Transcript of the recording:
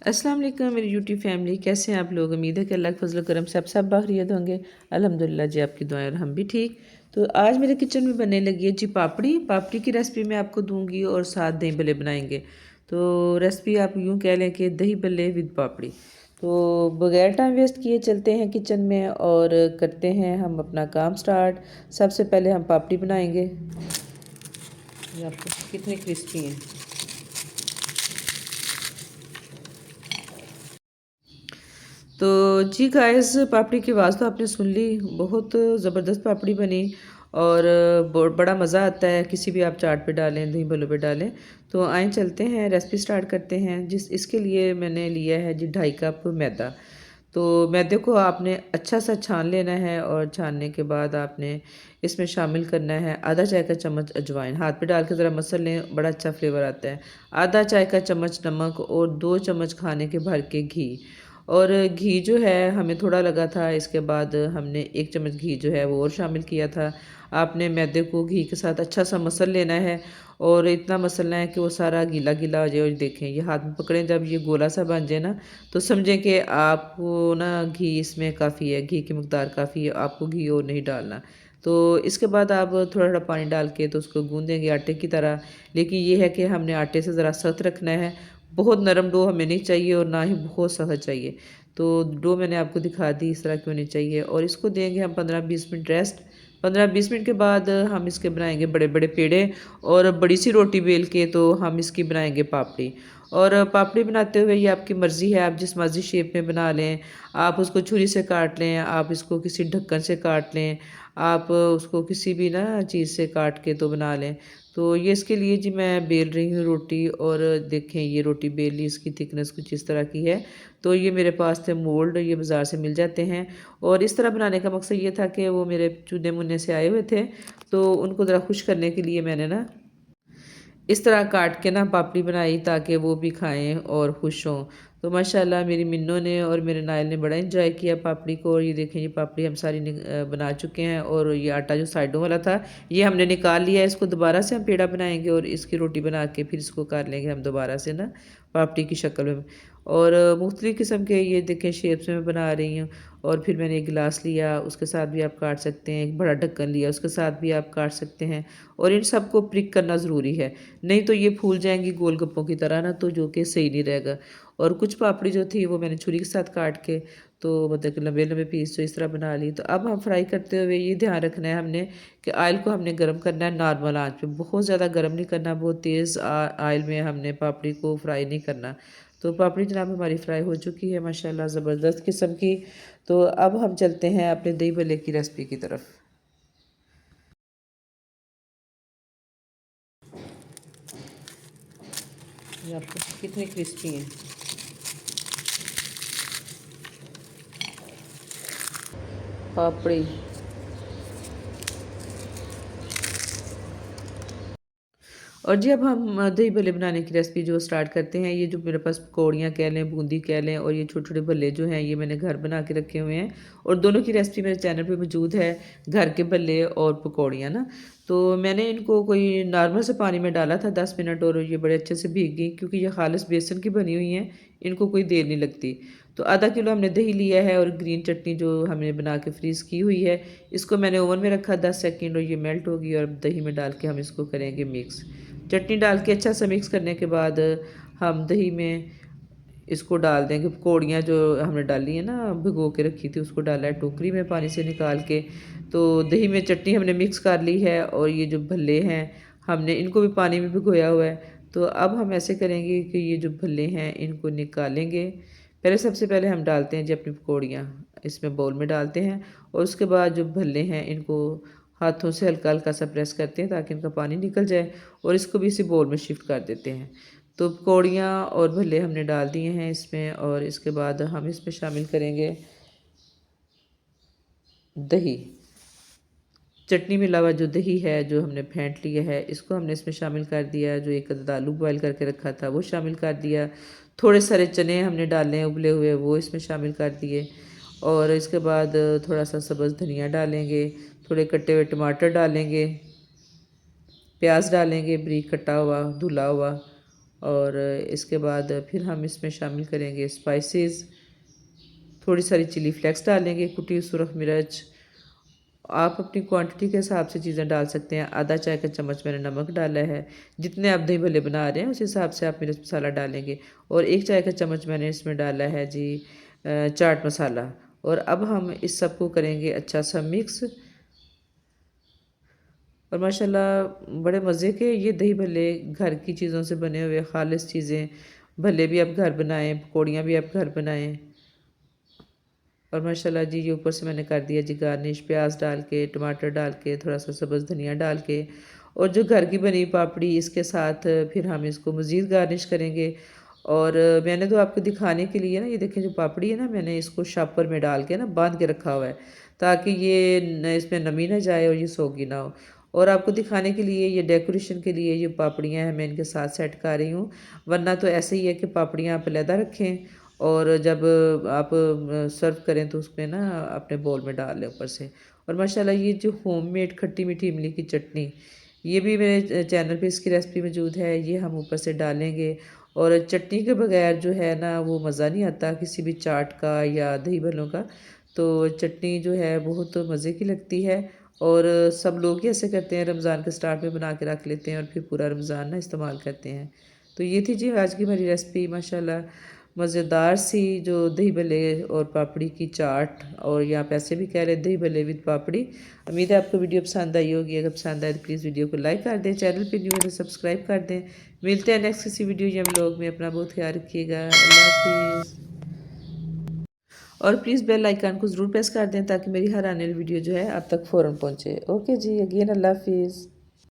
अस्सलाम वालेकुम मेरी यूट्यूब फैमिली, कैसे हैं आप लोग। उम्मीद है कि अल्लाह के फजल करम से आप सब बखैरियत होंगे। अल्हम्दुलिल्लाह जी, आपकी दुआएं और हम भी ठीक। तो आज मेरे किचन में बनने लगी है जी पापड़ी। पापड़ी की रेसिपी मैं आपको दूंगी और साथ दही भल्ले बनाएंगे। तो रेसिपी आप यूँ कह लें कि दही भल्ले विद पापड़ी। तो बगैर टाइम वेस्ट किए चलते हैं किचन में और करते हैं हम अपना काम स्टार्ट। सबसे पहले हम पापड़ी बनाएंगे। ये आपको कितने क्रिस्पी हैं। तो जी गाइस, पापड़ी की आवाज़ तो आपने सुन ली। बहुत ज़बरदस्त पापड़ी बनी और बड़ा मज़ा आता है। किसी भी आप चाट पे डालें, दही भल्लों पे डालें। तो आएँ चलते हैं, रेसिपी स्टार्ट करते हैं। इसके लिए मैंने लिया है जी 2.5 कप मैदा। तो मैदे को आपने अच्छा सा छान लेना है और छानने के बाद आपने इसमें शामिल करना है आधा चाय का चम्मच अजवाइन। हाथ पे डाल के ज़रा मसल लें, बड़ा अच्छा फ्लेवर आता है। आधा चाय का चम्मच नमक और 2 चम्मच खाने के भर के घी। और घी जो है हमें थोड़ा लगा था, इसके बाद हमने 1 चम्मच घी जो है वो और शामिल किया था। आपने मैदे को घी के साथ अच्छा सा मसल लेना है और इतना मसलना है कि वो सारा गीला-गीला हो जाए। और देखें, ये हाथ में पकड़ें, जब ये गोला सा बन जाए ना, तो समझें कि आपको ना घी इसमें काफ़ी है, घी की मकदार काफ़ी है, आपको घी और नहीं डालना। तो इसके बाद आप थोड़ा-थोड़ा पानी डाल के तो उसको गूँदेंगे आटे की तरह। लेकिन ये है कि हमने आटे से ज़रा सख्त रखना है। बहुत नरम डो हमें नहीं चाहिए और ना ही बहुत सख्त चाहिए। तो डो मैंने आपको दिखा दी इस तरह की होनी चाहिए और इसको देंगे हम 15-20 मिनट रेस्ट। 15-20 मिनट के बाद हम इसके बनाएंगे बड़े-बड़े पेड़े और बड़ी सी रोटी बेल के तो हम इसकी बनाएंगे पापड़ी। और पापड़ी बनाते हुए ये आपकी मर्ज़ी है, आप जिस मर्ज़ी शेप में बना लें। आप उसको छुरी से काट लें, आप इसको किसी ढक्कन से काट लें, आप उसको किसी भी ना चीज़ से काट के तो बना लें। तो ये इसके लिए जी मैं बेल रही हूँ रोटी और देखें, ये रोटी बेल ली, इसकी थिकनेस कुछ इस तरह की है। तो ये मेरे पास थे मोल्ड, ये बाज़ार से मिल जाते हैं। और इस तरह बनाने का मकसद ये था कि वो मेरे चूने-मुन्ने से आए हुए थे, तो उनको ज़रा खुश करने के लिए मैंने ना इस तरह काट के ना पापड़ी बनाई ताकि वो भी खाएँ और खुश हों। तो माशाल्लाह मेरी मिन्नों ने और मेरे नायल ने बड़ा एंजॉय किया पापड़ी को। और ये देखें, ये पापड़ी हम सारी बना चुके हैं और ये आटा जो साइडों वाला था ये हमने निकाल लिया है। इसको दोबारा से हम पेड़ा बनाएंगे और इसकी रोटी बना के फिर इसको कर लेंगे हम दोबारा से ना पापड़ी की शक्ल में। और मुख्तलिफ़ किस्म के ये देखें शेप्स में मैं बना रही हूँ। और फिर मैंने एक गिलास लिया, उसके साथ भी आप काट सकते हैं। एक बड़ा ढक्कन लिया, उसके साथ भी आप काट सकते हैं। और इन सबको प्रिक करना ज़रूरी है, नहीं तो ये फूल जाएँगी गोलगप्पों की तरह ना, तो जो कि सही नहीं रहेगा। और कुछ पापड़ी जो थी वो मैंने छुरी के साथ काट के तो मतलब कि लंबे-लंबे पीस जो इस तरह बना ली। तो अब हम फ्राई करते हुए ये ध्यान रखना है हमने कि ऑयल को हमने गरम करना है नॉर्मल आँच पे, बहुत ज़्यादा गरम नहीं करना, बहुत तेज़ ऑयल में हमने पापड़ी को फ्राई नहीं करना। तो पापड़ी जनाब हमारी फ्राई हो चुकी है माशाल्लाह ज़बरदस्त किस्म की। तो अब हम चलते हैं अपने दही भल्ले की रेसिपी की तरफ। ये आपको कितने क्रिस्पी हैं पापड़ी। और जी अब हम दही भल्ले बनाने की रेसिपी जो स्टार्ट करते हैं। ये जो मेरे पास पकौड़ियाँ कह लें, बूंदी कह लें, और ये छोटे-छोटे भल्ले जो हैं ये मैंने घर बना के रखे हुए हैं। और दोनों की रेसिपी मेरे चैनल पे मौजूद है, घर के भल्ले और पकौड़ियाँ ना। तो मैंने इनको कोई नॉर्मल से पानी में डाला था 10 मिनट और ये बड़े अच्छे से भीग गई, क्योंकि ये खालिस बेसन की बनी हुई हैं, इनको कोई देर नहीं लगती। तो आधा किलो हमने दही लिया है और ग्रीन चटनी जो हमने बना के फ्रीज़ की हुई है, इसको मैंने ओवन में रखा 10 सेकंड और ये मेल्ट होगी और दही में डाल के हम इसको करेंगे मिक्स। चटनी डाल के अच्छा सा मिक्स करने के बाद हम दही में इसको डाल देंगे। पकौड़ियाँ जो हमने डाली है ना, भिगो के रखी थी, उसको डाला है टोकरी में पानी से निकाल के। तो दही में चटनी हमने मिक्स कर ली है और ये जो भल्ले हैं हमने इनको भी पानी में भिगोया हुआ है। तो अब हम ऐसे करेंगे कि ये जो भल्ले हैं इनको निकालेंगे। पहले सबसे पहले हम डालते हैं जी अपनी पकौड़ियाँ इसमें बाउल में डालते हैं और उसके बाद जो भल्ले हैं इनको हाथों से हल्का-हल्का सा प्रेस करते हैं ताकि इनका पानी निकल जाए और इसको भी इसी बाउल में शिफ्ट कर देते हैं। तो पकौड़ियाँ और भल्ले हमने डाल दिए हैं इसमें और इसके बाद हम इसमें शामिल करेंगे दही। चटनी में अलावा जो दही है जो हमने फेंट लिया है इसको हमने इसमें शामिल कर दिया। जो एक अदद आलू बॉयल करके रखा था वो शामिल कर दिया। थोड़े सारे चने हमने डाले हैं उबले हुए, वो इसमें शामिल कर दिए। और इसके बाद थोड़ा सा सब्ज़ धनिया डालेंगे, थोड़े कटे हुए टमाटर डालेंगे, प्याज डालेंगे बारीक कटा हुआ धुला हुआ। और इसके बाद फिर हम इसमें शामिल करेंगे स्पाइसेस, थोड़ी सारी चिली फ्लेक्स डालेंगे, कुटी हुई सुरख मिर्च। आप अपनी क्वांटिटी के हिसाब से चीज़ें डाल सकते हैं। आधा चाय का चम्मच मैंने नमक डाला है। जितने आप दही भल्ले बना रहे हैं उस हिसाब से आप मिर्च मसाला डालेंगे। और 1 चाय का चम्मच मैंने इसमें डाला है जी चाट मसाला। और अब हम इस सब को करेंगे अच्छा सा मिक्स। और माशाल्लाह बड़े मज़े के ये दही भल्ले घर की चीज़ों से बने हुए ख़ालिस चीज़ें, भल्ले भी आप घर बनाएँ, पकौड़ियाँ भी आप घर बनाएँ। और माशाल्लाह जी ये ऊपर से मैंने कर दिया जी गार्निश, प्याज डाल के, टमाटर डाल के, थोड़ा सा सब्ज़ धनिया डाल के। और जो घर की बनी पापड़ी इसके साथ फिर हम इसको मज़ीद गार्निश करेंगे। और मैंने तो आपको दिखाने के लिए ना ये देखें जो पापड़ी है ना, मैंने इसको शॉपर में डाल के ना बांध के रखा हुआ है, ताकि ये इसमें नमी ना जाए और ये सोगी ना हो। और आपको दिखाने के लिए, ये डेकोरेशन के लिए ये पापड़ियाँ हैं, मैं इनके साथ सेट कर रही हूँ। वरना तो ऐसे ही है कि पापड़ियाँ आप अलहदा रखें और जब आप सर्व करें तो उसमें ना अपने बाउल में डाल लें ऊपर से। और माशाल्लाह ये जो होममेड खट्टी मीठी इमली की चटनी, ये भी मेरे चैनल पे इसकी रेसिपी मौजूद है, ये हम ऊपर से डालेंगे। और चटनी के बगैर जो है ना वो मज़ा नहीं आता किसी भी चाट का या दही भल्लों का। तो चटनी जो है बहुत मज़े की लगती है। और सब लोग ही ऐसे करते हैं, रमज़ान के स्टार्ट में बना के रख लेते हैं और फिर पूरा रमज़ान ना इस्तेमाल करते हैं। तो ये थी जी आज की मेरी रेसिपी माशाल्लाह मज़ेदार सी, जो दही भल्ले और पापड़ी की चाट, और या आप ऐसे भी कह रहे हैं दही भल्ले विद पापड़ी। उम्मीद है आपको वीडियो पसंद आई होगी। अगर पसंद आए तो प्लीज़ वीडियो को लाइक कर दें, चैनल पे न्यू है तो सब्सक्राइब कर दें। मिलते हैं नेक्स्ट किसी वीडियो या व्लॉग में। अपना बहुत ख्याल रखिएगा। अल्लाह हाफिज़। और प्लीज़ बेल आइकन को ज़रूर प्रेस कर दें ताकि मेरी हर आने वाली वीडियो जो है आप तक फ़ौरन पहुँचे। ओके जी, अगेन अल्लाह हाफिज़।